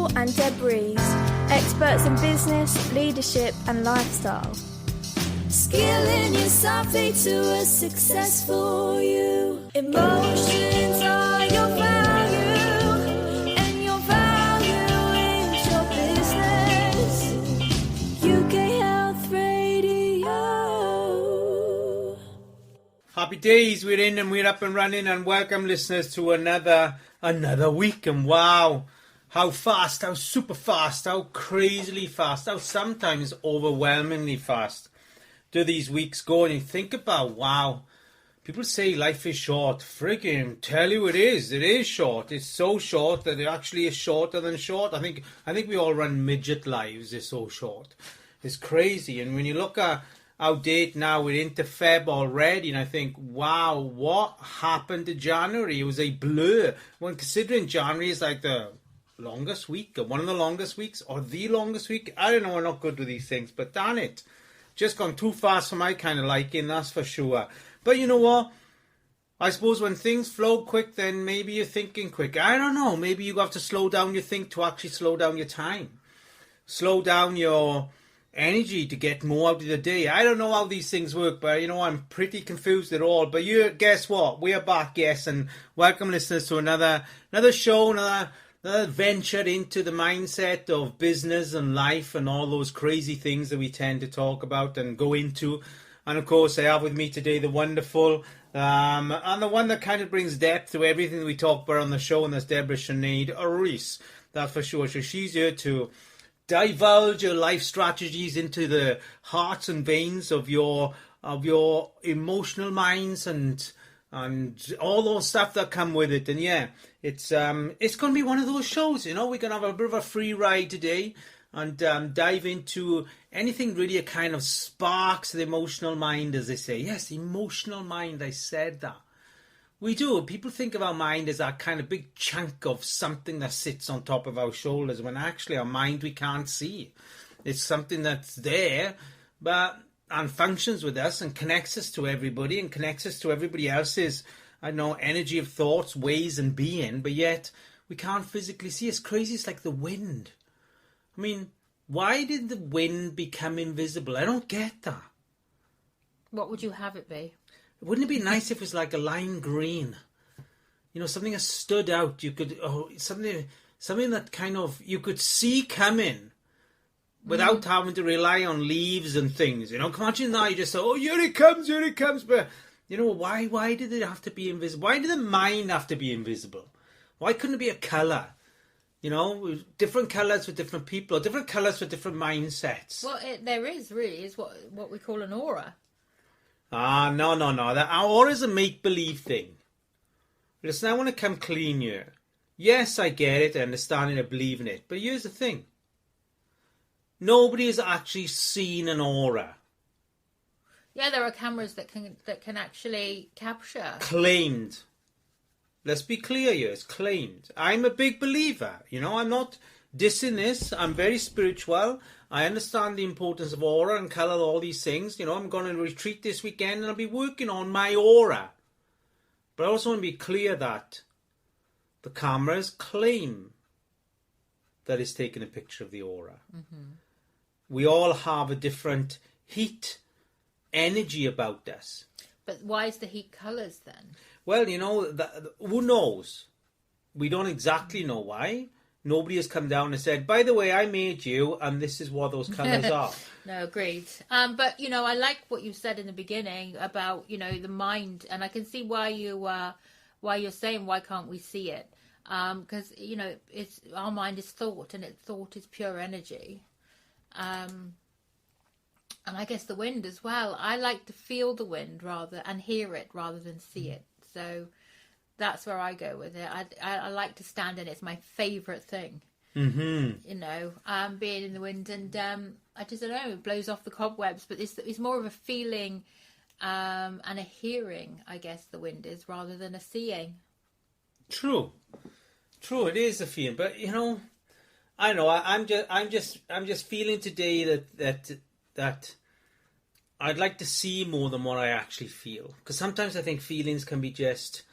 Paul and Deb Rees, experts in business, leadership and lifestyle. Skilling yourself to a successful you. Emotions are your value, and your value is your business. UK Health Radio. Happy days, we're in and we're up and running, and welcome listeners to another week. And wow, how fast, how super fast, how crazily fast, how sometimes overwhelmingly fast do these weeks go. And you think about, wow, people say life is short. Friggin' tell you it is short. It's so short that it actually is shorter than short. I think we all run midget lives. It's so short. It's crazy. And when you look at our date now, we're into Feb already, and I think, wow, what happened to January? It was a blur. When considering January is like the longest week, or one of the longest weeks, or the longest week. I don't know, we're not good with these things, but darn it. Just gone too fast for my kind of liking, that's for sure. But you know what? I suppose when things flow quick, then maybe you're thinking quick. I don't know, maybe you have to slow down your think to actually slow down your time. Slow down your energy to get more out of the day. I don't know how these things work, but you know, I'm pretty confused at all. But you guess what? We are back, yes, and welcome listeners to another show, another venture into the mindset of business and life and all those crazy things that we tend to talk about and go into. And of course, I have with me today the wonderful and the one that kind of brings depth to everything that we talk about on the show, and that's Deborah Sinead Rees. That's for sure. So she's here to divulge your life strategies into the hearts and veins of your emotional minds and all those stuff that come with it. And yeah, it's going to be one of those shows, you know. We're going to have a bit of a free ride today and dive into anything really that kind of sparks the emotional mind, as they say. Yes, emotional mind, I said that. We do. People think of our mind as that kind of big chunk of something that sits on top of our shoulders, when actually our mind we can't see. It's something that's there, and functions with us and connects us to everybody and connects us to everybody else's, I don't know, energy of thoughts, ways and being, but yet we can't physically see. It's crazy. It's like the wind. I mean, why did the wind become invisible? I don't get that. What would you have it be? Wouldn't it be nice if it was like a lime green? You know, something that stood out. You could, something that kind of you could see coming without having to rely on leaves and things. You know, imagine now you just say, oh, here it comes. But, you know, why did it have to be invisible? Why did the mind have to be invisible? Why couldn't it be a colour? You know, different colours for different people, or different colours for different mindsets. Well, there is what we call an aura. No. Our aura is a make-believe thing. Listen, I want to come clean here. Yes, I get it, I understand it, I believe in it. But here's the thing. Nobody has actually seen an aura. Yeah, there are cameras that can actually capture. Claimed. Let's be clear here, it's claimed. I'm a big believer. You know, I'm not dissing this. I'm very spiritual. I understand the importance of aura and colour, all these things. You know, I'm going to retreat this weekend and I'll be working on my aura. But I also want to be clear that the cameras claim that it's taking a picture of the aura. Mm-hmm. We all have a different heat, energy about us. But why is the heat colours then? Well, you know, who knows? We don't exactly know why. Nobody has come down and said, by the way, I made you, and this is what those colours are. No, agreed. But, you know, I like what you said in the beginning about, you know, the mind. And I can see why you're saying, why can't we see it? Because, you know, our mind is thought, and thought is pure energy. And I guess the wind as well. I like to feel the wind and hear it rather than see it. So that's where I go with it. I like to stand in it. It's my favourite thing. Mm-hmm. You know, being in the wind, and I just don't know. It blows off the cobwebs, but it's more of a feeling and a hearing. I guess the wind is rather than a seeing. True. It is a feeling, but you know, I know. I'm just feeling today that I'd like to see more than what I actually feel, because sometimes I think feelings can be just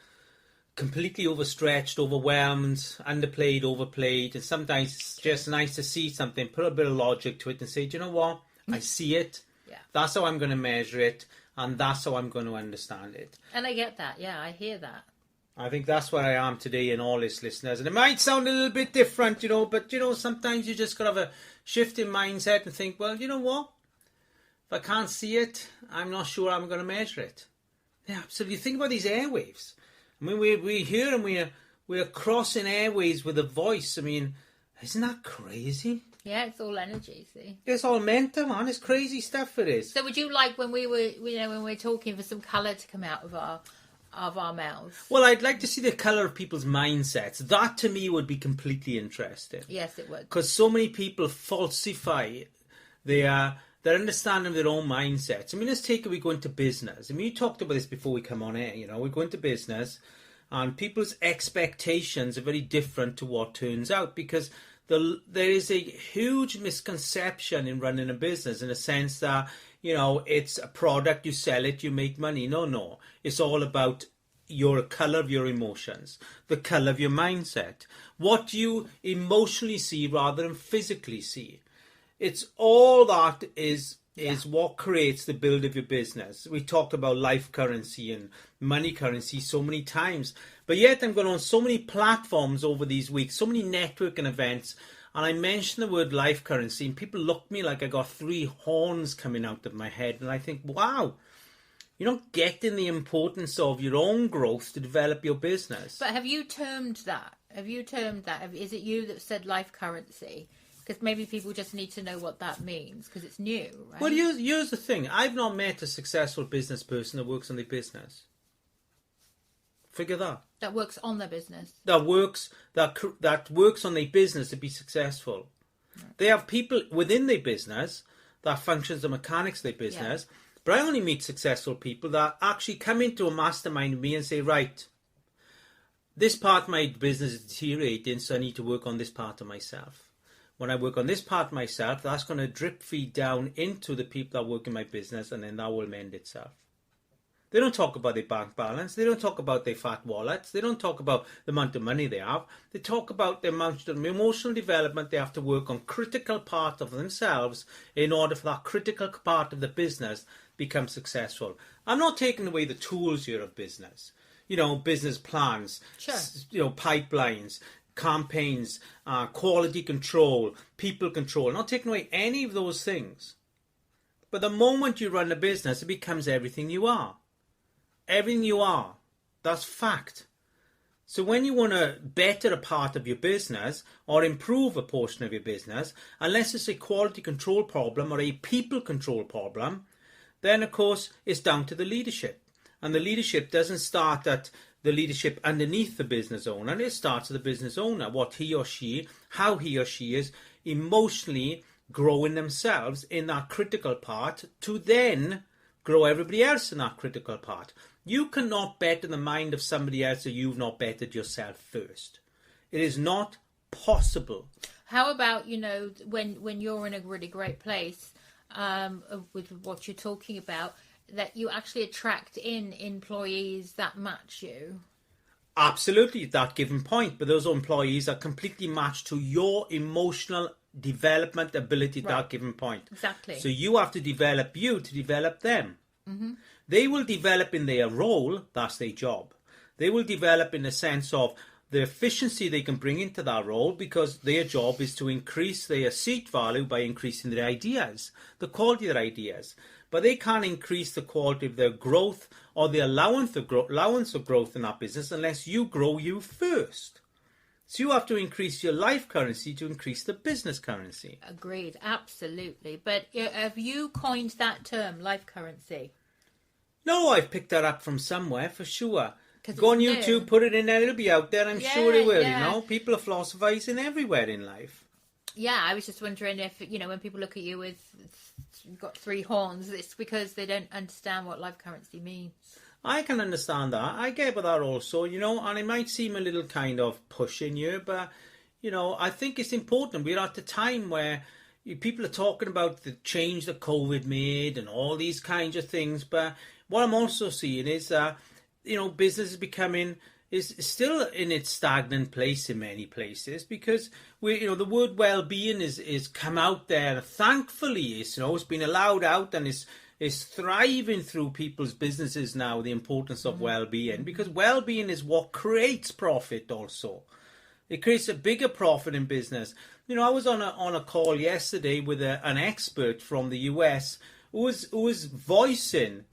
completely overstretched, overwhelmed, underplayed, overplayed, and sometimes it's just nice to see something, put a bit of logic to it and say, do you know what? I see it. Yeah. That's how I'm going to measure it, and that's how I'm going to understand it. And I get that. Yeah, I hear that. I think that's where I am today in all this, listeners. And it might sound a little bit different, but, sometimes you just got to have a shift in mindset and think, well, you know what? If I can't see it, I'm not sure I'm going to measure it. Yeah, absolutely. Think about these airwaves. I mean, we're here and we're crossing airwaves with a voice. I mean, isn't that crazy? Yeah, it's all energy, see? It's all mental, man. It's crazy stuff, it is. So would you like when we were talking for some colour to come out of our mouths? Well, I'd like to see the colour of people's mindsets. That, to me, would be completely interesting. Yes, it would. Because so many people falsify their understanding of their own mindsets. I mean, we go into business. I mean, you talked about this before we come on air. We go into business, and people's expectations are very different to what turns out, because there is a huge misconception in running a business, in a sense that, it's a product, you sell it, you make money. No. It's all about your colour of your emotions, the colour of your mindset, what you emotionally see rather than physically see. It's all that is what creates the build of your business. We talked about life currency and money currency so many times, but yet I'm going on so many platforms over these weeks, so many networking events, and I mention the word life currency, and people look at me like I got 3 horns coming out of my head, and I think, wow, you're not getting the importance of your own growth to develop your business. But have you termed that? Is it you that said life currency? Because maybe people just need to know what that means, because it's new, right? Well, here's the thing. I've not met a successful business person that works on their business. Figure that. That works on their business. That works on their business to be successful. Right. They have people within their business that functions the mechanics of their business. Yeah. But I only meet successful people that actually come into a mastermind with me and say, right, this part of my business is deteriorating, so I need to work on this part of myself. When I work on this part myself, that's going to drip feed down into the people that work in my business, and then that will mend itself. They don't talk about their bank balance. They don't talk about their fat wallets. They don't talk about the amount of money they have. They talk about the amount of emotional development they have to work on, critical part of themselves, in order for that critical part of the business become successful. I'm not taking away the tools here of business. Business plans, sure. Pipelines, campaigns, quality control, people control. Not taking away any of those things. But the moment you run a business, it becomes everything you are. Everything you are. That's fact. So when you want to better a part of your business or improve a portion of your business, unless it's a quality control problem or a people control problem, then of course it's down to the leadership. And the leadership doesn't start at the leadership underneath the business owner. It starts at the business owner, how he or she is emotionally growing themselves in that critical part to then grow everybody else in that critical part. You cannot better the mind of somebody else if you've not bettered yourself first. It is not possible. How about, when you're in a really great place with what you're talking about, that you actually attract in employees that match you? Absolutely, at that given point. But those employees are completely matched to your emotional development ability at that given point. Exactly. So you have to develop you to develop them. Mm-hmm. They will develop in their role, that's their job. They will develop in the sense of the efficiency they can bring into that role, because their job is to increase their seat value by increasing their ideas, the quality of their ideas. But they can't increase the quality of their growth or the allowance of growth in that business unless you grow you first. So you have to increase your life currency to increase the business currency. Agreed, absolutely. But have you coined that term, life currency? No, I've picked that up from somewhere for sure. Go on YouTube, put it in there, it'll be out there, I'm sure it will, People are philosophizing everywhere in life. Yeah, I was just wondering if, when people look at you with, you've got 3 horns, it's because they don't understand what life currency means. I can understand that. I get with that also, and it might seem a little kind of pushing you, but, I think it's important. We're at the time where people are talking about the change that COVID made and all these kinds of things, but what I'm also seeing is that, business is becoming is still in its stagnant place in many places, because the word well-being is come out there. Thankfully, it's been allowed out, and is thriving through people's businesses now, the importance of well-being, because well-being is what creates profit also. It creates a bigger profit in business. I was on a call yesterday with an expert from the US who was voicing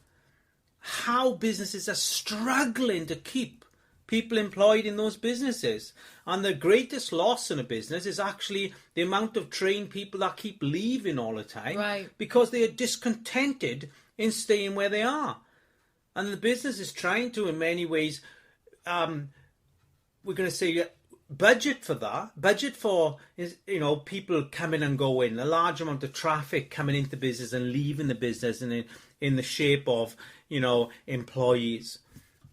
how businesses are struggling to keep people employed in those businesses. And the greatest loss in a business is actually the amount of trained people that keep leaving all the time, right, because they are discontented in staying where they are. And the business is trying to, in many ways, we're going to say, budget for that. Budget for people coming and going, a large amount of traffic coming into the business and leaving the business, and in the shape of employees.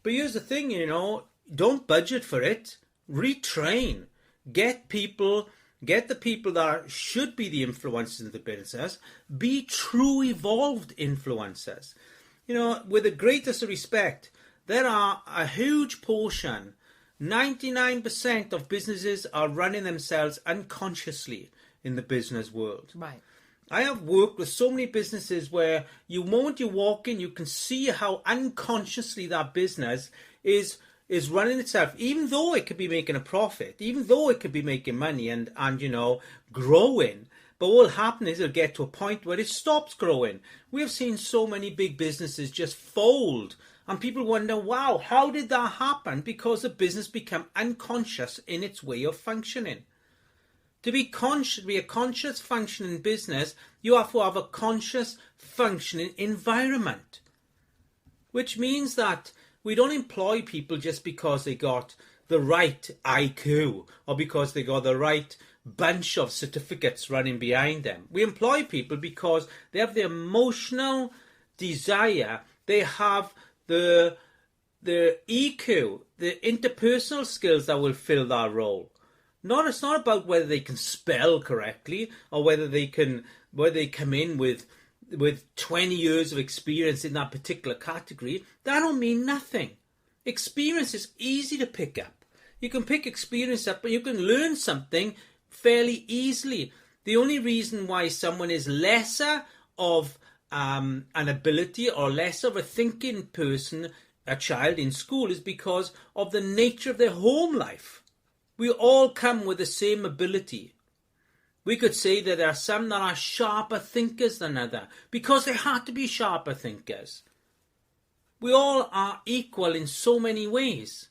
But here's the thing, don't budget for it. Retrain. Get the people that should be the influencers in the business. Be true evolved influencers. With the greatest respect, there are a huge portion, 99% of businesses are running themselves unconsciously in the business world. right. I have worked with so many businesses where the moment you walk in, you can see how unconsciously that business is running itself, even though it could be making a profit, even though it could be making money and growing. But what will happen is it'll get to a point where it stops growing. We have seen so many big businesses just fold, and people wonder, wow, how did that happen? Because the business became unconscious in its way of functioning. To be a conscious functioning business, you have to have a conscious functioning environment. Which means that we don't employ people just because they got the right IQ or because they got the right bunch of certificates running behind them. We employ people because they have the emotional desire, they have the EQ, the interpersonal skills that will fill that role. It's not about whether they can spell correctly or whether they come in with 20 years of experience in that particular category. That don't mean nothing. Experience is easy to pick up. You can pick experience up and you can learn something fairly easily. The only reason why someone is lesser of an ability or less of a thinking person, a child in school, is because of the nature of their home life. We all come with the same ability. We could say that there are some that are sharper thinkers than others because they had to be sharper thinkers. We all are equal in so many ways.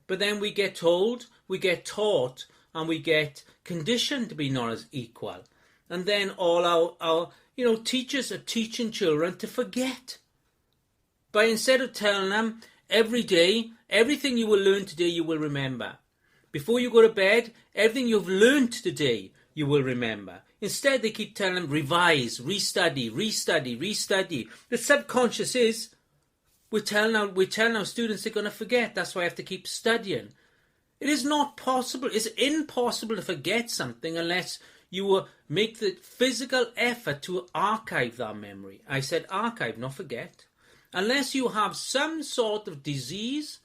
But then we get told, we get taught, and we get conditioned to be not as equal. And then all our teachers are teaching children to forget. But instead of telling them every day, everything you will learn today you will remember. Before you go to bed, everything you've learned today you will remember. Instead, they keep telling them, revise, restudy, restudy, restudy. The subconscious is, we're telling our students they're going to forget. That's why I have to keep studying. It is not possible. It's impossible to forget something unless you make the physical effort to archive that memory. I said archive, not forget. Unless you have some sort of disease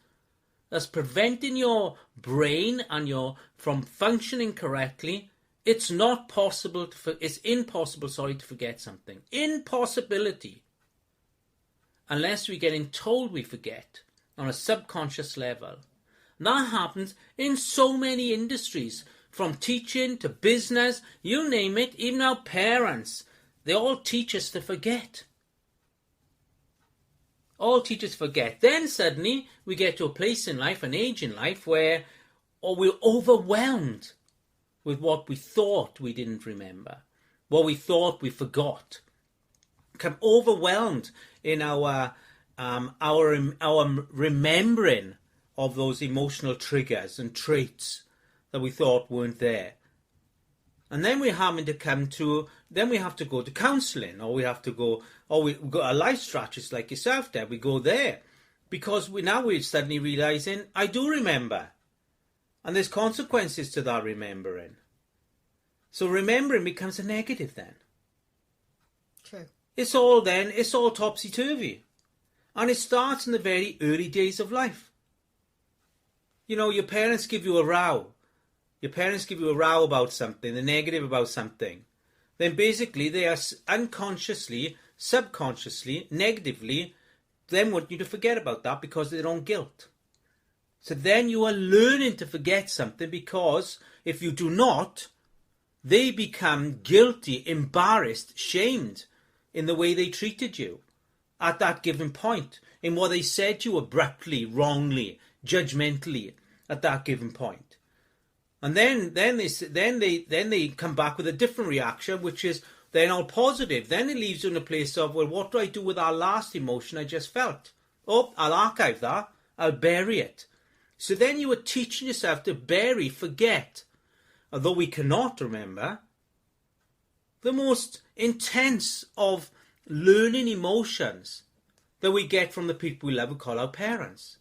that's preventing your brain and from functioning correctly, it's impossible to forget something. Impossibility. Unless we're getting told we forget on a subconscious level. And that happens in so many industries, from teaching to business, you name it, even our parents. They all teach us to forget. All teachers forget. Then suddenly we get to a place in life, an age in life, where we're overwhelmed with what we thought we didn't remember, what we thought we forgot. Become overwhelmed in our remembering of those emotional triggers and traits that we thought weren't there. And then we're having to we have to go to counselling, or we've got a life strategist like yourself there. We go there because we're suddenly realising, I do remember. And there's consequences to that remembering. So remembering becomes a negative then. True. It's all topsy-turvy. And it starts in the very early days of life. you know, your parents give you a row. Your parents give you a row about something, they're negative about something. Then basically they are unconsciously, subconsciously, negatively, then want you to forget about that because of their own guilt. So then you are learning to forget something, because if you do not, they become guilty, embarrassed, shamed in the way they treated you at that given point, in what they said to you abruptly, wrongly, judgmentally at that given point. And then they come back with a different reaction, which is then all positive. Then it leaves you in a place of, well, what do I do with that last emotion I just felt? Oh, I'll archive that. I'll bury it. So then you are teaching yourself to bury, forget, although we cannot remember, the most intense of learning emotions that we get from the people we love, we call our parents.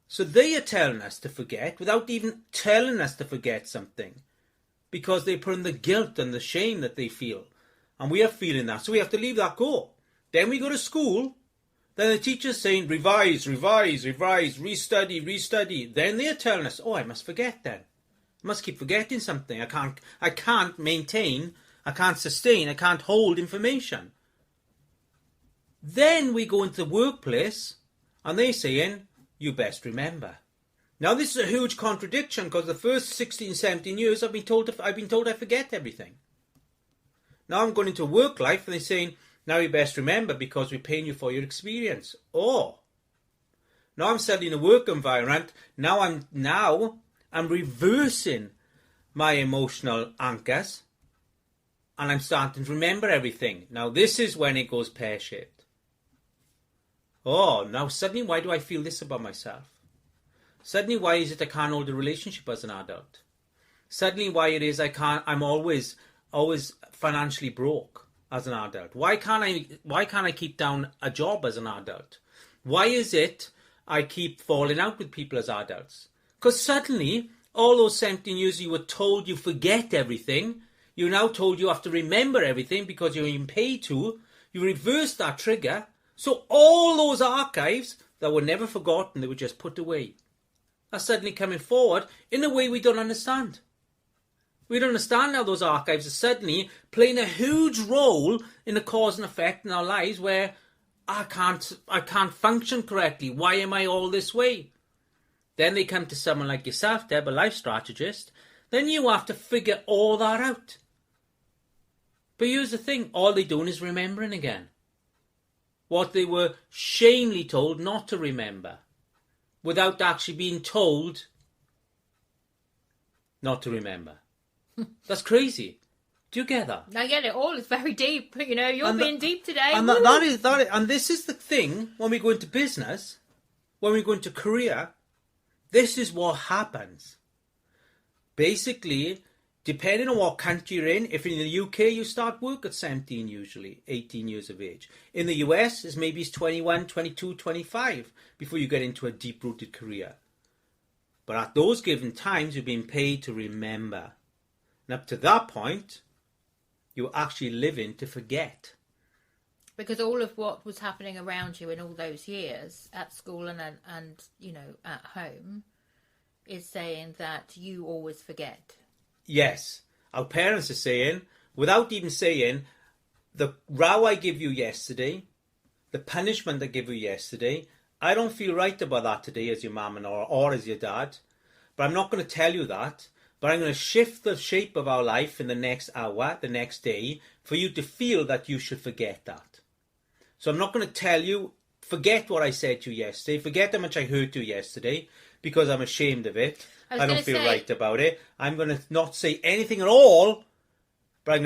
So they are telling us to forget without even telling us to forget something, because they put in the guilt and the shame that they feel. And we are feeling that, so we have to leave that go. Then we go to school. Then the teacher's saying, revise, revise, revise, restudy, restudy. Then they're telling us, oh, I must forget then. I must keep forgetting something. I can't maintain, I can't sustain, I can't hold information. Then we go into the workplace and they're saying, you best remember. Now this is a huge contradiction, because the first 16, 17 years I've been told I forget everything. Now I'm going into work life and they're saying, now you best remember because we're paying you for your experience. Oh, now I'm suddenly in a work environment. Now I'm reversing my emotional anchors, and I'm starting to remember everything. Now this is when it goes pear-shaped. Oh, now suddenly why do I feel this about myself? Suddenly why is it I can't hold a relationship as an adult? Suddenly why it is I'm always financially broke as an adult? Why can't I keep down a job as an adult? Why is it I keep falling out with people as adults? Because suddenly, all those 17 years you were told you forget everything, you're now told you have to remember everything because you're being paid to. You reverse that trigger. So all those archives that were never forgotten, they were just put away, are suddenly coming forward in a way we don't understand. We don't understand how those archives are suddenly playing a huge role in the cause and effect in our lives, where I can't function correctly. Why am I all this way? Then they come to someone like yourself, Deb, a life strategist. Then you have to figure all that out. But here's the thing, all they're doing is remembering again what they were shamefully told not to remember, without actually being told not to remember. That's crazy. Do you get that? I get it all. It's very deep. You know, you're being deep today. And that is, and this is the thing, when we go into business, when we go into career, this is what happens. Basically, depending on what country you're in, if in the UK you start work at 17 usually, 18 years of age. In the US, it's 21, 22, 25 before you get into a deep-rooted career. But at those given times, you're being paid to remember. And up to that point, you're actually living to forget. Because all of what was happening around you in all those years, at school and you know, at home, is saying that you always forget. Yes. Our parents are saying, without even saying, the row I give you yesterday, the punishment I give you yesterday, I don't feel right about that today as your mum or as your dad. But I'm not going to tell you that. But I'm going to shift the shape of our life in the next hour, the next day, for you to feel that you should forget that. So I'm not going to tell you, forget what I said to you yesterday, forget how much I hurt you yesterday, because I'm ashamed of it. I don't feel right about it. I'm going to not say anything at all, but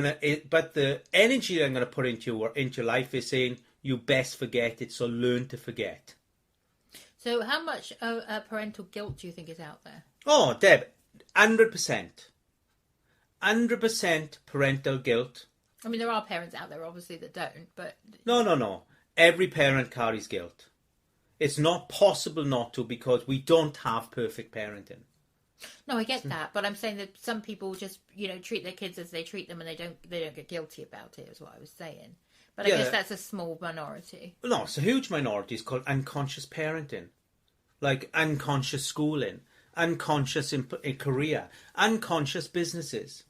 but the energy that I'm going to put into your life is saying, you best forget it, so learn to forget. So how much parental guilt do you think is out there? Oh, Deb, 100%. 100% parental guilt. I mean, there are parents out there, obviously, that don't, but... No. Every parent carries guilt. It's not possible not to, because we don't have perfect parenting. No, I get that, but I'm saying that some people just, you know, treat their kids as they treat them, and they don't get guilty about it, is what I was saying. But I guess that's a small minority. No, it's a huge minority. It's called unconscious parenting. like unconscious schooling, unconscious in career, unconscious businesses.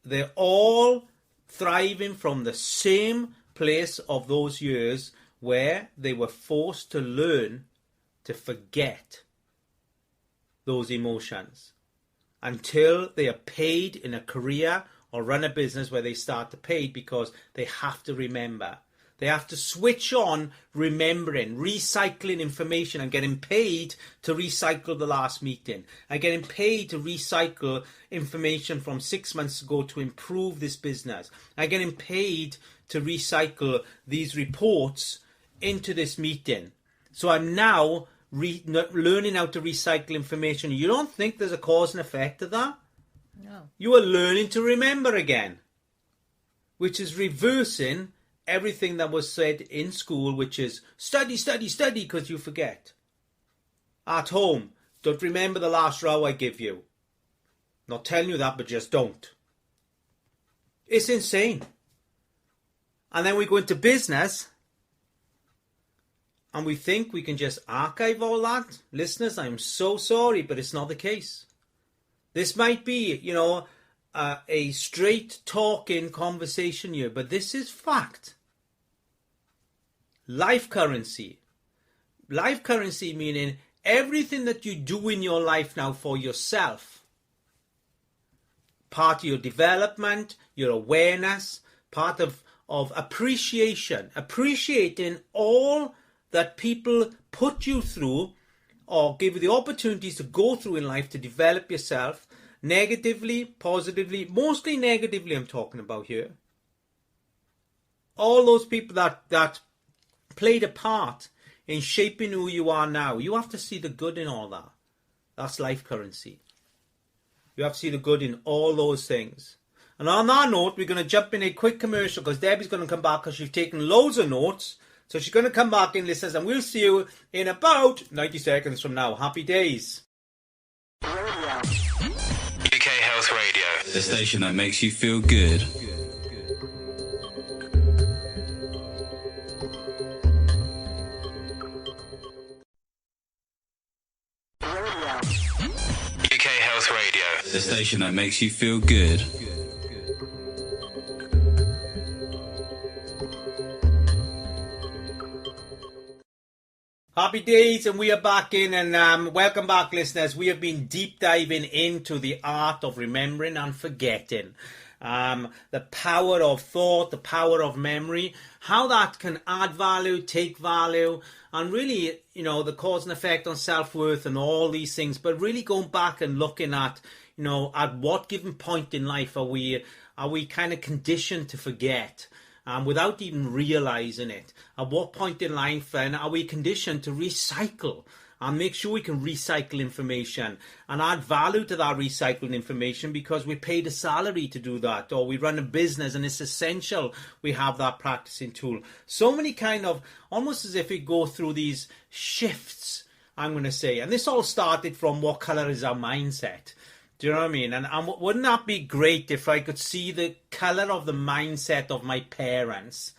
They're all thriving from the same place of those years where they were forced to learn to forget those emotions until they are paid in a career or run a business where they start to pay, because they have to remember. They have to switch on remembering, recycling information and getting paid to recycle the last meeting and getting paid to recycle information from 6 months ago to improve this business. I'm getting paid to recycle these reports into this meeting. So I'm now learning how to recycle information. You don't think there's a cause and effect to that? No. You are learning to remember again, which is reversing everything that was said in school, which is study, study, study, because you forget. At home, don't remember the last row I give you. Not telling you that, but just don't. It's insane. And then we go into business and we think we can just archive all that. Listeners, I'm so sorry, but it's not the case. This might be, a straight talking conversation here, but this is fact. Life currency. Life currency meaning everything that you do in your life now for yourself. Part of your development, your awareness, part of appreciation. Appreciating all that people put you through or give you the opportunities to go through in life to develop yourself. Negatively, positively, mostly negatively I'm talking about here. All those people that played a part in shaping who you are now. You have to see the good in all that. That's life currency. You have to see the good in all those things. And on that note, we're going to jump in a quick commercial because Debbie's going to come back because she's taken loads of notes. So she's going to come back in, listeners, and we'll see you in about 90 seconds from now. Happy days. UK Health Radio, the station that makes you feel good. UK Health Radio, the station that makes you feel good. Happy days, and we are back in, and welcome back, listeners. We have been deep diving into the art of remembering and forgetting. The power of thought, the power of memory, how that can add value, take value, and really, the cause and effect on self-worth and all these things. But really going back and looking at, at what given point in life are we kind of conditioned to forget? Without even realizing it. At what point in life then are we conditioned to recycle and make sure we can recycle information and add value to that recycled information because we paid a salary to do that, or we run a business and it's essential we have that practicing tool. So many kind of, almost as if we go through these shifts, I'm going to say. And this all started from what color is our mindset. Do you know what I mean? And wouldn't that be great if I could see the colour of the mindset of my parents?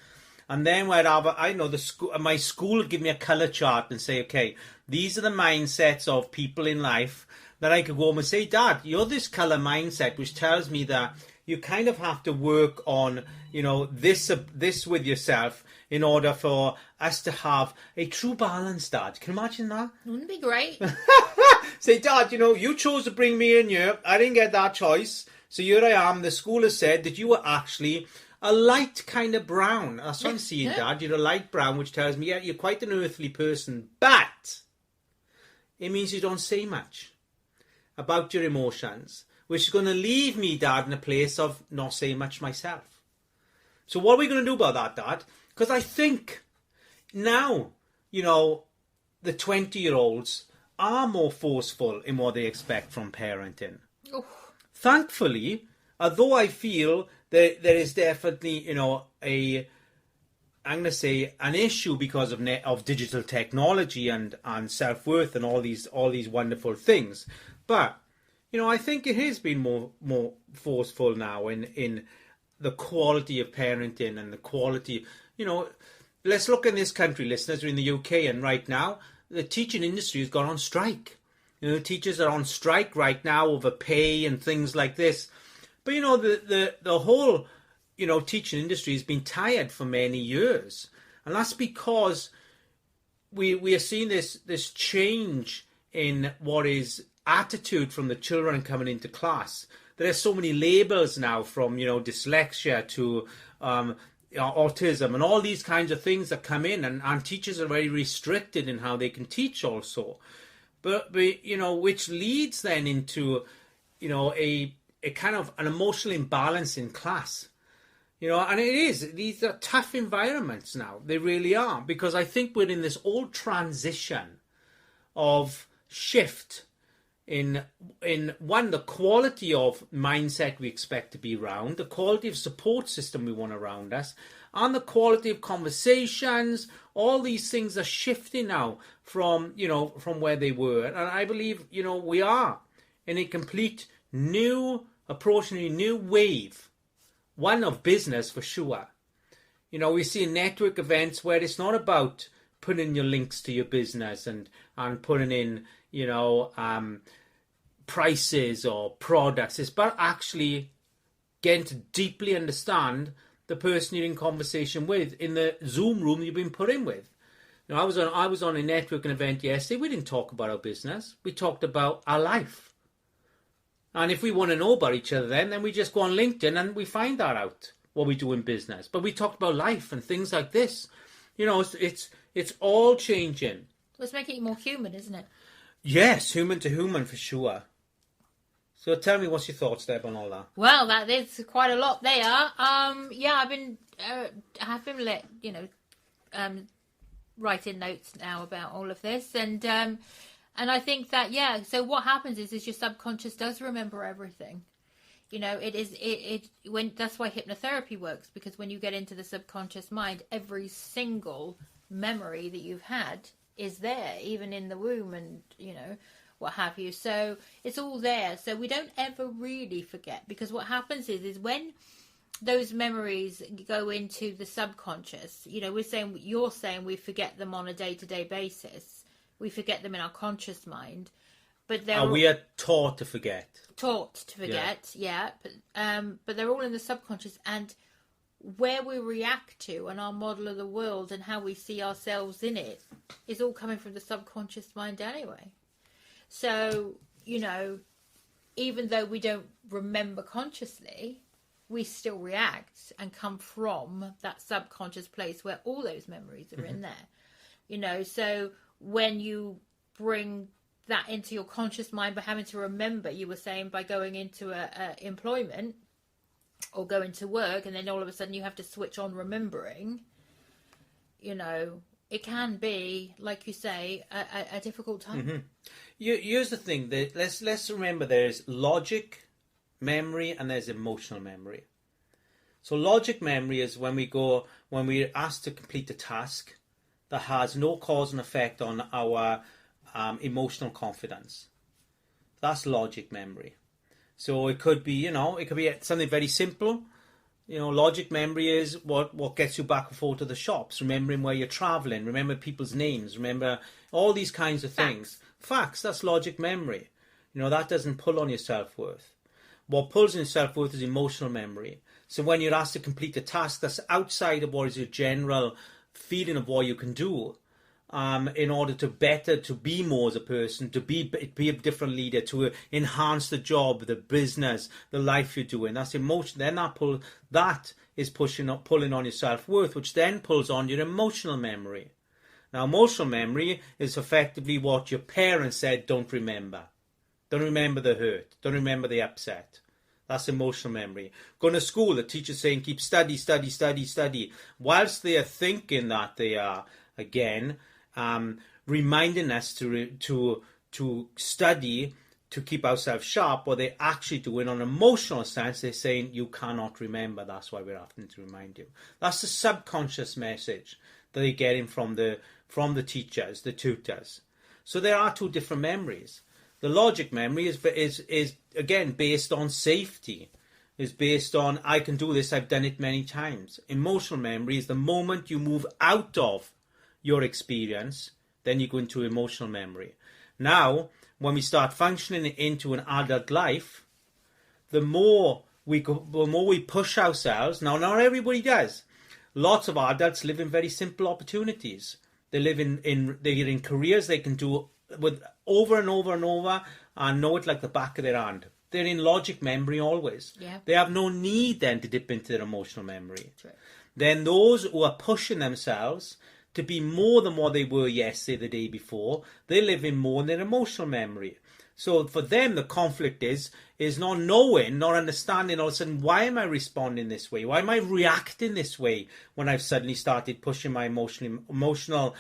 And then my school would give me a colour chart and say, okay, these are the mindsets of people in life. That I could go home and say, Dad, you're this colour mindset, which tells me that you kind of have to work on, this with yourself in order for us to have a true balance, Dad. Can you imagine that? Wouldn't it be great? Say, Dad, you chose to bring me in here. I didn't get that choice. So here I am. The school has said that you were actually a light kind of brown. That's what I'm seeing, Dad. You're a light brown, which tells me, yeah, you're quite an earthly person. But it means you don't say much about your emotions, which is going to leave me, Dad, in a place of not saying much myself. So what are we going to do about that, Dad? Because I think now, the 20-year-olds are more forceful in what they expect from parenting. Oh. Thankfully, although I feel that there is definitely, I'm going to say an issue because of digital technology and self-worth and all these wonderful things. But, I think it has been more forceful now in the quality of parenting and the quality, let's look in this country, listeners, we're in the UK, and right now, the teaching industry has gone on strike. Teachers are on strike right now over pay and things like this. But the whole teaching industry has been tired for many years, and that's because we are seeing this change in what is attitude from the children coming into class. There are so many labels now, from dyslexia to autism and all these kinds of things that come in, and teachers are very restricted in how they can teach also. But which leads then into a kind of an emotional imbalance in class. And these are tough environments now. They really are, because I think we're in this old transition of shift in one, the quality of mindset we expect to be around, the quality of support system we want around us, and the quality of conversations. All these things are shifting now from where they were. And I believe, we are in a complete new approach, a new wave, one of business for sure. We see network events where it's not about putting your links to your business and putting in, prices or products. It's about actually getting to deeply understand the person you're in conversation with in the Zoom room you've been put in with. I was on a networking event yesterday. We didn't talk about our business. We talked about our life. And if we want to know about each other, then we just go on LinkedIn and we find that out, what we do in business. But we talked about life and things like this. It's all changing. It's making it more human, isn't it? Yes, human to human for sure. So tell me, what's your thoughts, Deb, on all that? Well, that is quite a lot there. I've been writing notes now about all of this, and I think that so what happens is your subconscious does remember everything. That's why hypnotherapy works, because when you get into the subconscious mind, every single memory that you've had is there, even in the womb, and what have you. So it's all there. So we don't ever really forget, because what happens is when those memories go into the subconscious, you're saying we forget them on a day-to-day basis. We forget them in our conscious mind, but we are taught to forget. Yeah. But they're all in the subconscious, and where we react to and our model of the world and how we see ourselves in it is all coming from the subconscious mind anyway. So, even though we don't remember consciously, we still react and come from that subconscious place where all those memories are in there. So when you bring that into your conscious mind by having to remember, you were saying, by going into a employment or going to work, and then all of a sudden you have to switch on remembering, it can be, like you say, a difficult time. Mm-hmm. Here's the thing, that let's remember, there's logic memory and there's emotional memory. So logic memory is when we're asked to complete a task that has no cause and effect on our emotional confidence. That's logic memory. So it could be, something very simple. Logic memory is what gets you back and forth to the shops, remembering where you're traveling, remember people's names, remember all these kinds of things. Facts, that's logic memory. That doesn't pull on your self-worth. What pulls on your self-worth is emotional memory. So when you're asked to complete a task that's outside of what is your general feeling of what you can do, in order to be more as a person, to be a different leader, to enhance the job, the business, the life you're doing. That's emotion. Then that is pulling on your self-worth, which then pulls on your emotional memory. Now, emotional memory is effectively what your parents said, don't remember. Don't remember the hurt. Don't remember the upset. That's emotional memory. Going to school, the teacher's saying, keep study. Whilst they are thinking that they are, again, reminding us to study, to keep ourselves sharp, what they're actually doing on an emotional sense, they're saying, you cannot remember. That's why we're having to remind you. That's the subconscious message that they're getting from the teachers, the tutors. So there are two different memories. The logic memory is again based on safety. Is based on, I can do this, I've done it many times. Emotional memory is the moment you move out of your experience, Then you go into emotional memory. Now, when we start functioning into an adult life, the more we push ourselves. Now, not everybody does. Lots of adults live in very simple opportunities. They live they're in careers they can do with over and over and over and know it like the back of their hand. They're in logic memory always. Yeah. They have no need then to dip into their emotional memory. True. Then those who are pushing themselves to be more than what they were yesterday, the day before, they live in more in their emotional memory. So for them, the conflict is not knowing, not understanding all of a sudden, why am I responding this way? Why am I reacting this way when I've suddenly started pushing my emotional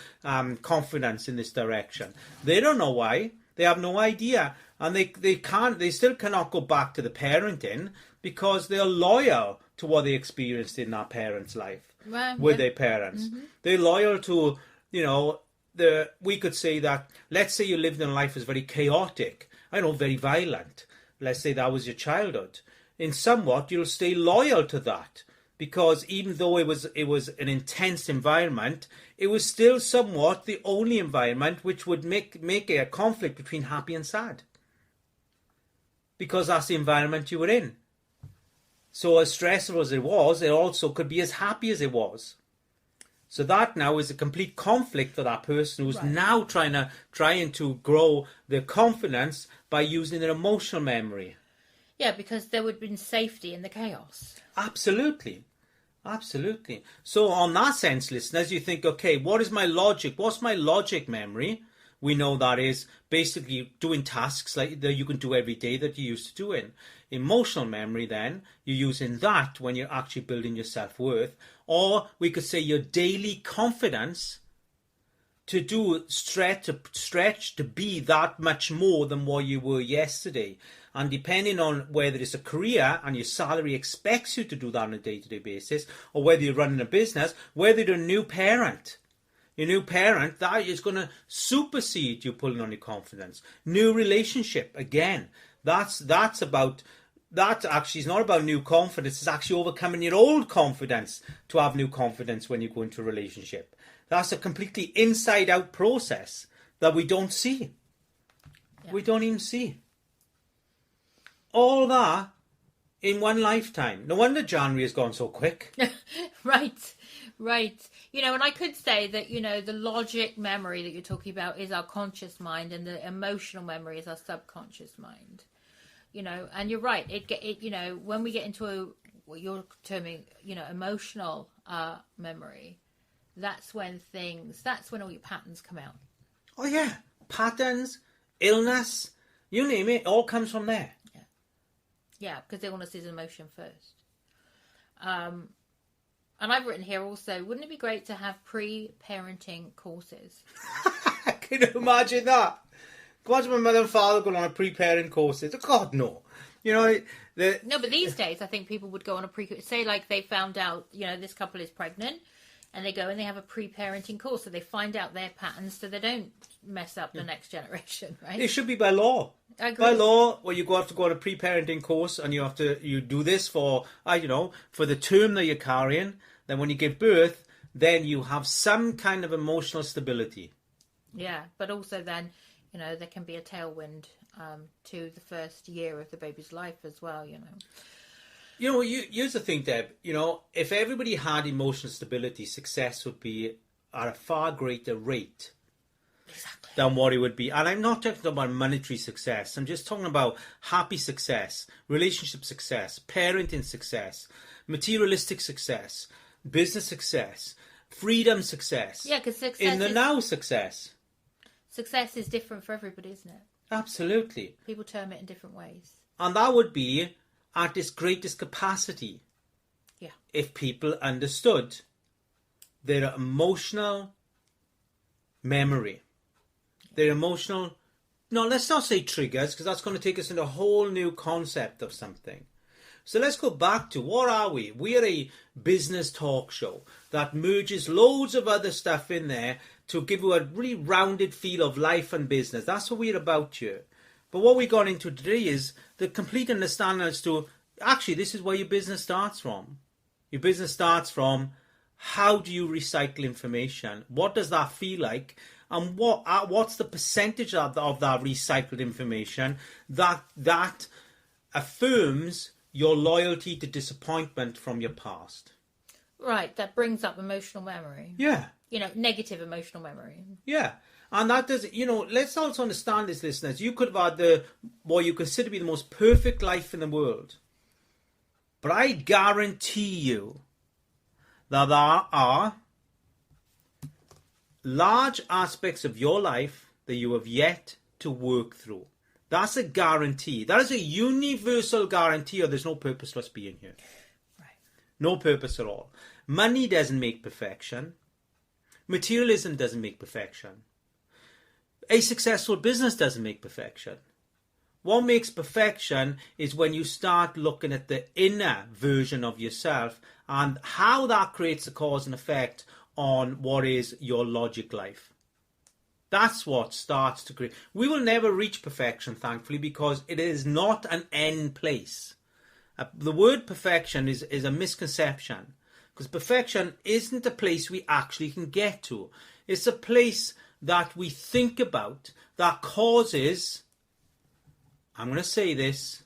confidence in this direction? They don't know why. They have no idea. And they still cannot go back to the parenting because they're loyal to what they experienced in their parents' life with their parents. Mm-hmm. They're loyal to, we could say that, let's say you lived in a life that was very chaotic, very violent. Let's say that was your childhood. In somewhat, you'll stay loyal to that because even though it was an intense environment, it was still somewhat the only environment which would make a conflict between happy and sad. Because that's the environment you were in. So as stressful as it was, it also could be as happy as it was. So that now is a complete conflict for that person who's now trying to grow their confidence by using their emotional memory. Yeah, because there would have been safety in the chaos. Absolutely. Absolutely. So on that sense, listeners, you think, okay, what is my logic? What's my logic memory? We know that is basically doing tasks like that you can do every day that you used to do in. Emotional memory, then, you're using that when you're actually building your self-worth. Or we could say your daily confidence to stretch to be that much more than what you were yesterday. And depending on whether it's a career and your salary expects you to do that on a day-to-day basis, or whether you're running a business, whether you're a new parent. Your new parent, that is going to supersede you pulling on your confidence. New relationship, again, that's actually is not about new confidence. It's actually overcoming your old confidence to have new confidence when you go into a relationship. That's a completely inside-out process that we don't see. Yeah. We don't even see. All that in one lifetime. No wonder January has gone so quick. Right. And I could say that, the logic memory that you're talking about is our conscious mind and the emotional memory is our subconscious mind. And you're right. When we get into what you're terming, emotional memory, that's when all your patterns come out. Oh, yeah. Patterns, illness, you name it, all comes from there. Yeah, because illness is emotion first. And I've written here also, wouldn't it be great to have pre-parenting courses? Can you imagine that? Imagine my mother and father going on a pre-parenting courses. Oh, God, no. No, but these days I think people would go on a say like they found out, this couple is pregnant and they go and they have a pre-parenting course so they find out their patterns so they don't mess up the next generation, right? It should be by law. I agree. By law, well, you have to go on a pre-parenting course and you do this for the term that you're carrying. Then when you give birth, then you have some kind of emotional stability. Yeah, but also then, there can be a tailwind to the first year of the baby's life as well, Here's the thing, Deb. If everybody had emotional stability, success would be at a far greater rate. Exactly. Than what it would be. And I'm not talking about monetary success. I'm just talking about happy success, relationship success, parenting success, materialistic success, business success, freedom success. Yeah, because success in the now success. Success is different for everybody, isn't it? Absolutely. People term it in different ways. And that would be at its greatest capacity. Yeah. If people understood their emotional memory. Their emotional, no, let's not say triggers, because that's going to take us into a whole new concept of something. So let's go back to, what are we? We are a business talk show that merges loads of other stuff in there to give you a really rounded feel of life and business. That's what we're about here. But what we got into today is the complete understanding as to, actually, this is where your business starts from. Your business starts from, how do you recycle information? What does that feel like? And what's the percentage of that recycled information that affirms your loyalty to disappointment from your past? Right, that brings up emotional memory. Yeah. Negative emotional memory. Yeah. And that does, let's also understand this, listeners. You could have had what you consider to be the most perfect life in the world. But I guarantee you that there are large aspects of your life that you have yet to work through. That's a guarantee. That is a universal guarantee, or there's no purpose to us being here. Right. No purpose at all. Money doesn't make perfection. Materialism doesn't make perfection. A successful business doesn't make perfection. What makes perfection is when you start looking at the inner version of yourself and how that creates a cause and effect on what is your logic life. That's what starts to create. We will never reach perfection, thankfully, because it is not an end place. The word perfection is a misconception, because perfection isn't a place we actually can get to. It's a place that we think about that causes, I'm going to say this,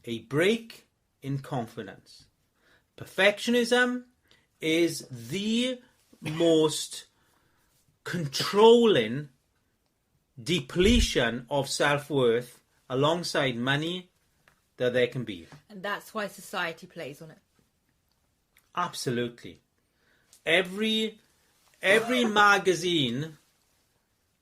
a break in confidence. Perfectionism is the most controlling depletion of self-worth alongside money that there can be. And that's why society plays on it. Absolutely. Every magazine,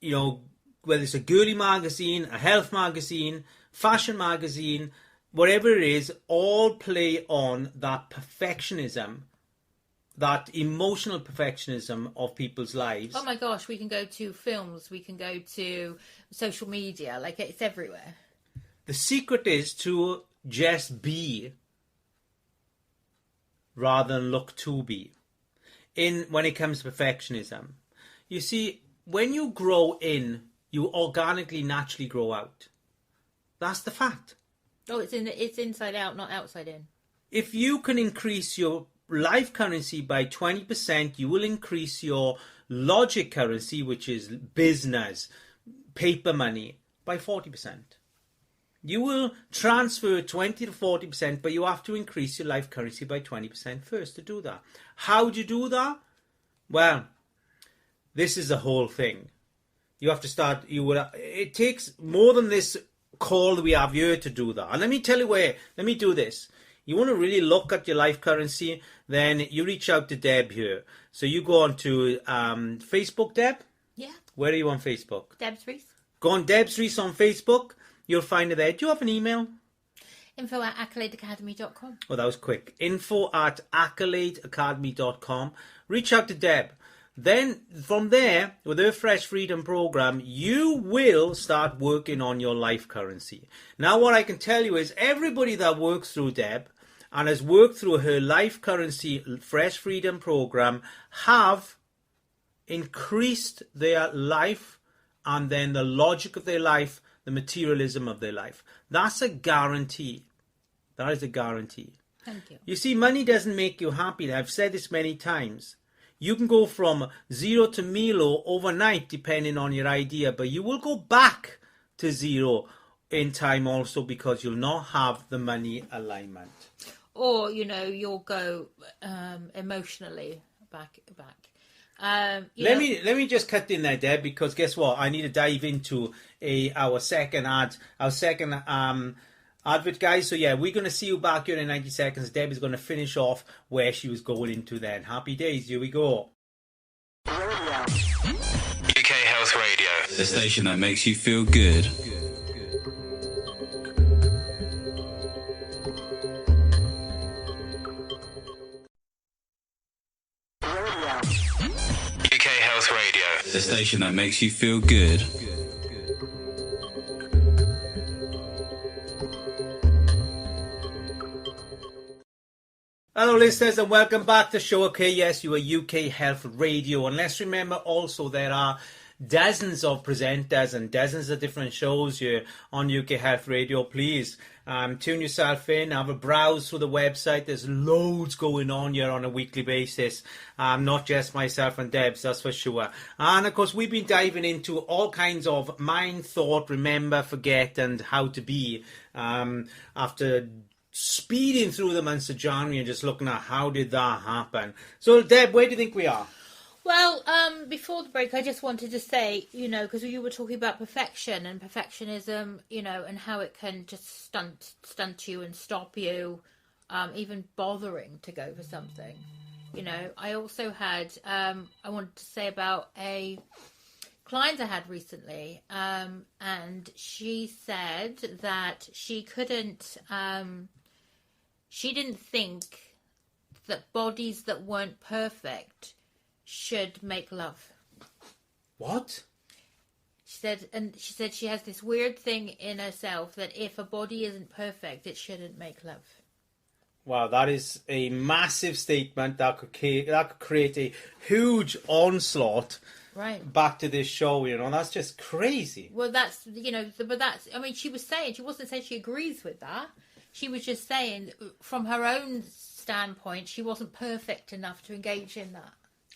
whether it's a girly magazine, a health magazine, fashion magazine, whatever it is, all play on that perfectionism, that emotional perfectionism of people's lives. Oh my gosh, we can go to films, we can go to social media, like it's everywhere. The secret is to just be rather than look to be. When it comes to perfectionism. You see, when you grow in, you organically, naturally grow out. That's the fact. Oh, it's inside out, not outside in. If you can increase your life currency by 20%, you will increase your logic currency, which is business, paper money, by 40%. You will transfer 20 to 40%, but you have to increase your life currency by 20% first to do that. How do you do that? Well, this is the whole thing. You have to start. It takes more than this call that we have here to do that. And let me tell you where. Let me do this. You want to really look at your life currency, then you reach out to Deb here. So you go on to Facebook, Deb? Yeah. Where are you on Facebook? Deb's Rees. Go on Deb's Rees on Facebook. You'll find it there. Do you have an email? info@accoladeacademy.com. Oh, that was quick. info@accoladeacademy.com. Reach out to Deb. Then from there, with her Fresh Freedom program, you will start working on your life currency. Now, what I can tell you is everybody that works through Deb and has worked through her life currency Fresh Freedom program have increased their life and then the logic of their life, the materialism of their life. That's a guarantee. That is a guarantee. Thank you. You see, money doesn't make you happy. I've said this many times. You can go from zero to Milo overnight depending on your idea, but you will go back to zero in time also because you'll not have the money alignment. Or, you'll go emotionally back. Let me just cut in there, Deb, because guess what? I need to dive into our second advert, guys. So yeah, we're going to see you back here in 90 seconds. Deb is going to finish off where she was going into then. Happy days. Here we go. UK Health Radio, the station that makes you feel good. UK Health Radio, the station that makes you feel good. Hello listeners and welcome back to the show. Okay, yes, you are UK Health Radio, and let's remember also there are dozens of presenters and dozens of different shows here on UK Health Radio. Please tune yourself in, have a browse through the website. There's loads going on here on a weekly basis. Not just myself and Debs, that's for sure. And of course, we've been diving into all kinds of mind, thought, remember, forget, and how to be after speeding through the months of January and just looking at how did that happen. So, Deb, where do you think we are? Well, before the break, I just wanted to say, because you were talking about perfection and perfectionism, and how it can just stunt you and stop you, even bothering to go for something. I also had, I wanted to say about a client I had recently, and she said that she didn't think that bodies that weren't perfect should make love. What? She said she has this weird thing in herself that if a body isn't perfect, it shouldn't make love. Wow, that is a massive statement that could create a huge onslaught. Right. Back to this show, that's just crazy. Well, she was saying, she wasn't saying she agrees with that. She was just saying, from her own standpoint, she wasn't perfect enough to engage in that.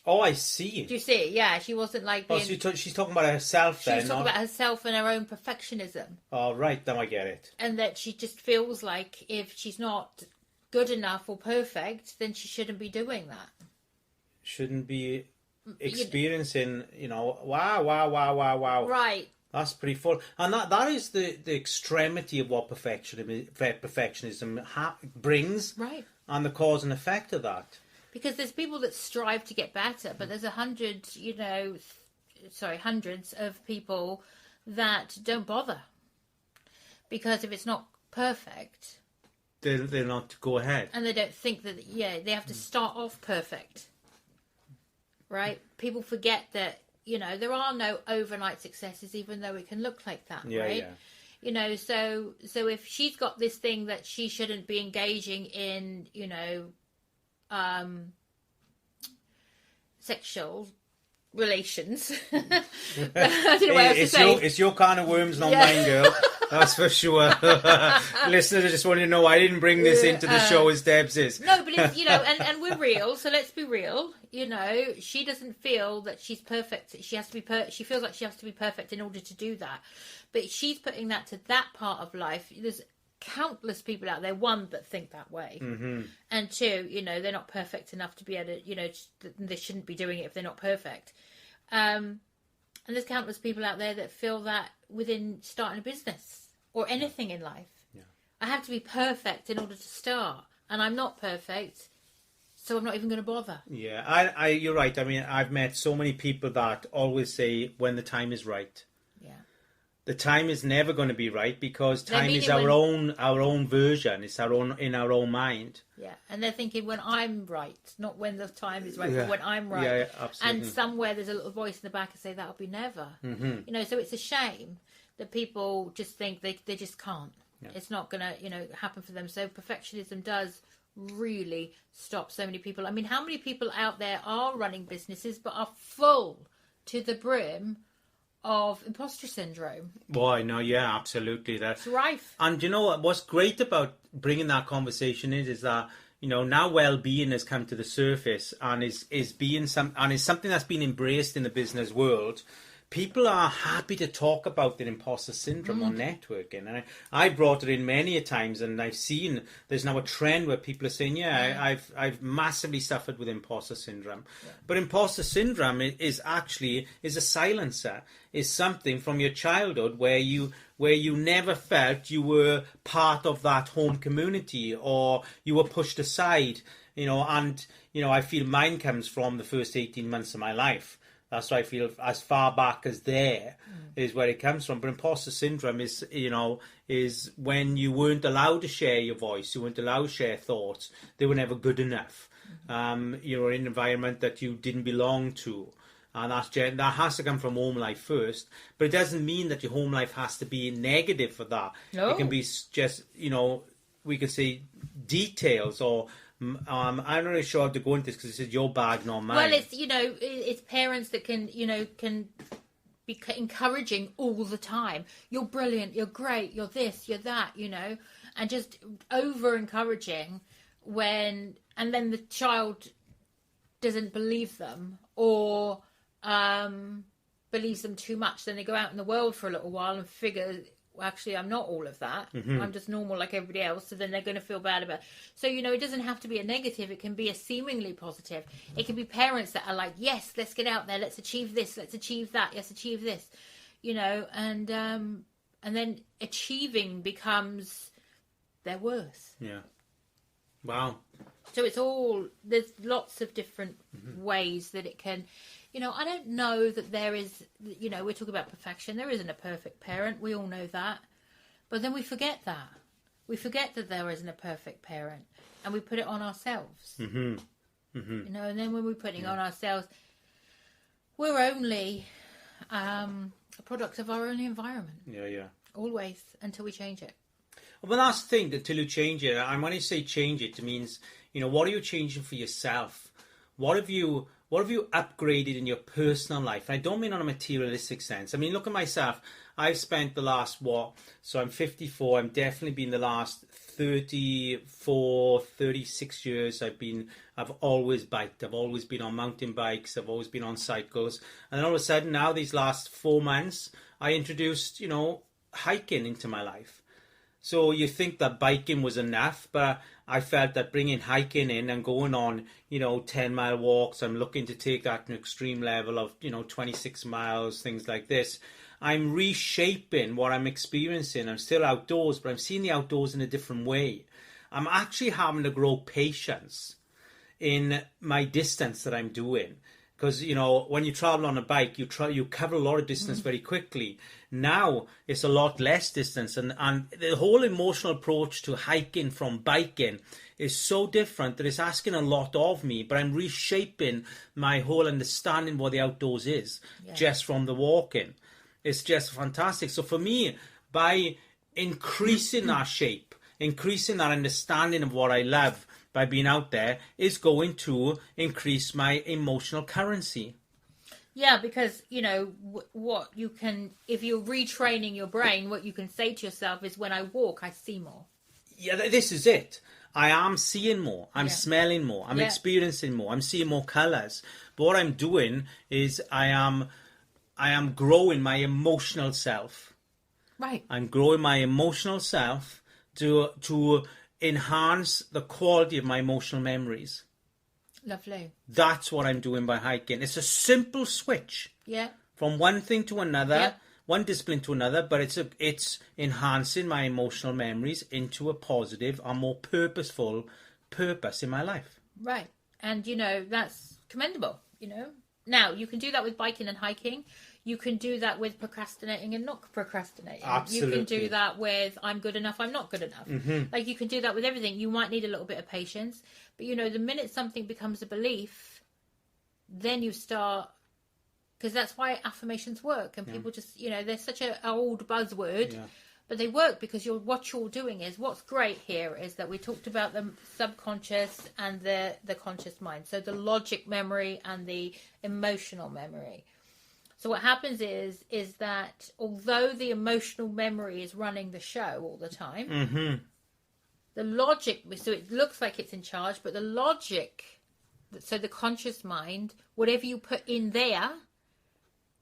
Oh, I see. Do you see? Yeah, she wasn't like being... Oh, she's talking about herself then. She's talking about herself and her own perfectionism. Oh, right, now I get it. And that she just feels like if she's not good enough or perfect, then she shouldn't be doing that. Shouldn't be experiencing, wow. Right. That's pretty full. And that is the extremity of what perfectionism brings. Right. And the cause and effect of that. Because there's people that strive to get better, but there's hundreds of people that don't bother. Because if it's not perfect... They'll not go ahead. And they don't think that, they have to start off perfect. Right? People forget that, there are no overnight successes, even though it can look like that, right? Yeah. So if she's got this thing that she shouldn't be engaging in, sexual relations. It's your kind of worms, not mine, girl. That's for sure. Listeners, I just want you to know I didn't bring this into the show as Debs is. No, but it's, and we're real, so let's be real. She doesn't feel that she's perfect. She has to be. She feels like she has to be perfect in order to do that. But she's putting that to that part of life. There's countless people out there, one, that think that way, and two, they're not perfect enough to be able to, they shouldn't be doing it if they're not perfect. And there's countless people out there that feel that within starting a business or anything in life. Yeah. I have to be perfect in order to start, and I'm not perfect, so I'm not even going to bother. Yeah, you're right. I mean, I've met so many people that always say when the time is right. The time is never going to be right because time is our own version. It's in our own mind. Yeah, and they're thinking when I'm right, not when the time is right, but when I'm right. Yeah, absolutely. And somewhere there's a little voice in the back and say that'll be never. Mm-hmm. So it's a shame that people just think they just can't. Yeah. It's not going to happen for them. So perfectionism does really stop so many people. I mean, how many people out there are running businesses but are full to the brim of imposter syndrome? Boy, no, yeah, absolutely. That's rife. And what's great about bringing that conversation is that now well-being has come to the surface and is something that's been embraced in the business world. People are happy to talk about their imposter syndrome on networking, and I brought it in many a times, and I've seen there's now a trend where people are saying, I've massively suffered with imposter syndrome, but imposter syndrome is a silencer, is something from your childhood where you never felt you were part of that home community or you were pushed aside, and I feel mine comes from the first 18 months of my life. That's what I feel, as far back as there is where it comes from. But imposter syndrome is when you weren't allowed to share your voice, you weren't allowed to share thoughts. They were never good enough. You're in an environment that you didn't belong to. And that has to come from home life first. But it doesn't mean that your home life has to be negative for that. No. It can be just, we could say details or... I'm not really sure how to go into this because this is your bag, not mine. Well, it's it's parents that can be encouraging all the time. You're brilliant, you're great, you're this, you're that, you know, and just over encouraging and then the child doesn't believe them or believes them too much. Then they go out in the world for a little while and figure, well, actually, I'm not all of that. I'm just normal like everybody else. So then they're going to feel bad about it. So, you know, it doesn't have to be a negative. It can be a seemingly positive. It can be parents that are like, yes, let's get out there. Let's achieve this. Let's achieve that. Let's achieve this. You know, and then achieving becomes their worth. Yeah. Wow. So it's all, there's lots of different ways that it can, you know, I don't know that there is, you know, we're talking about perfection. There isn't a perfect parent. We all know that. But then we forget that. We forget that there isn't a perfect parent. And we put it on ourselves. You know, and then when we're putting it on ourselves, we're only a product of our own environment. Yeah. Always, until we change it. Well, that's the thing, until you change it. And when I say change it, it means, you know, what are you changing for yourself? What have you upgraded in your personal life? And I don't mean on a materialistic sense. I mean, look at myself. I've spent the last, so I'm 54. I'm definitely been the last 34, 36 years. I've always biked. I've always been on mountain bikes. I've always been on cycles. And then all of a sudden now, these last 4 months, I introduced, you know, hiking into my life. So you think that biking was enough, but I felt that bringing hiking in and going on, you know, 10-mile walks, I'm looking to take that to an extreme level of, you know, 26 miles, things like this. I'm reshaping what I'm experiencing. I'm still outdoors, but I'm seeing the outdoors in a different way. I'm actually having to grow patience in my distance that I'm doing. Because, you know, when you travel on a bike, you cover a lot of distance very quickly. Now, it's a lot less distance. And the whole emotional approach to hiking from biking is so different that it's asking a lot of me. But I'm reshaping my whole understanding what the outdoors is just from the walking. It's just fantastic. So for me, by increasing that shape, increasing that understanding of what I love, by being out there, is going to increase my emotional currency. Yeah, because, you know, what you can, if you're retraining your brain, what you can say to yourself is, when I walk, I see more. Yeah, this is it. I am seeing more. I'm smelling more. I'm experiencing more. I'm seeing more colours. But what I'm doing is I am growing my emotional self. Right. I'm growing my emotional self to enhance the quality of my emotional memories. Lovely. That's what I'm doing by hiking. It's a simple switch. Yeah. From one thing to another, Yeah. one discipline to another, but it's enhancing my emotional memories into a positive and more purposeful purpose in my life. Right. And, you know, that's commendable, you know. Now, you can do that with biking and hiking. You can do that with procrastinating and not procrastinating. Absolutely. You can do that with, I'm good enough, I'm not good enough. Like, you can do that with everything. You might need a little bit of patience. But, you know, the minute something becomes a belief, then you start... Because that's why affirmations work. And people just, you know, they're such an old buzzword. Yeah. But they work because what you're doing is... What's great here is that we talked about the subconscious and the conscious mind. So the logic memory and the emotional memory. So what happens is that although the emotional memory is running the show all the time, the logic, so it looks like it's in charge, but the logic, so the conscious mind, whatever you put in there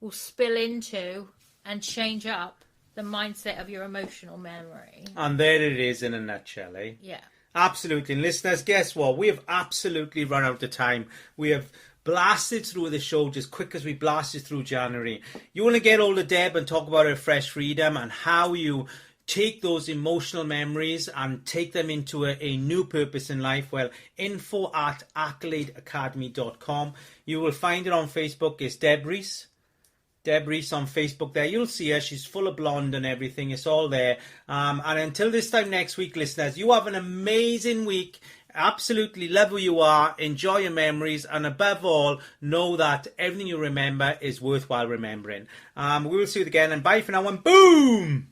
will spill into and change up the mindset of your emotional memory. And there it is in a nutshell, eh? Yeah. Absolutely. And listeners, guess what? We have absolutely run out of time. We have blasted through the show just quick as we blasted through January. You want to get hold of Deb and talk about her Fresh Freedom and how you take those emotional memories and take them into a new purpose in life? Well, info@accoladeacademy.com. You will find it on Facebook. It's Deb Rees. Deb Rees on Facebook there. You'll see her. She's full of blonde and everything. It's all there. And until this time next week, listeners, you have an amazing week. Absolutely love who you are. Enjoy your memories. And above all, know that everything you remember is worthwhile remembering. We will see you again. And bye for now. And boom!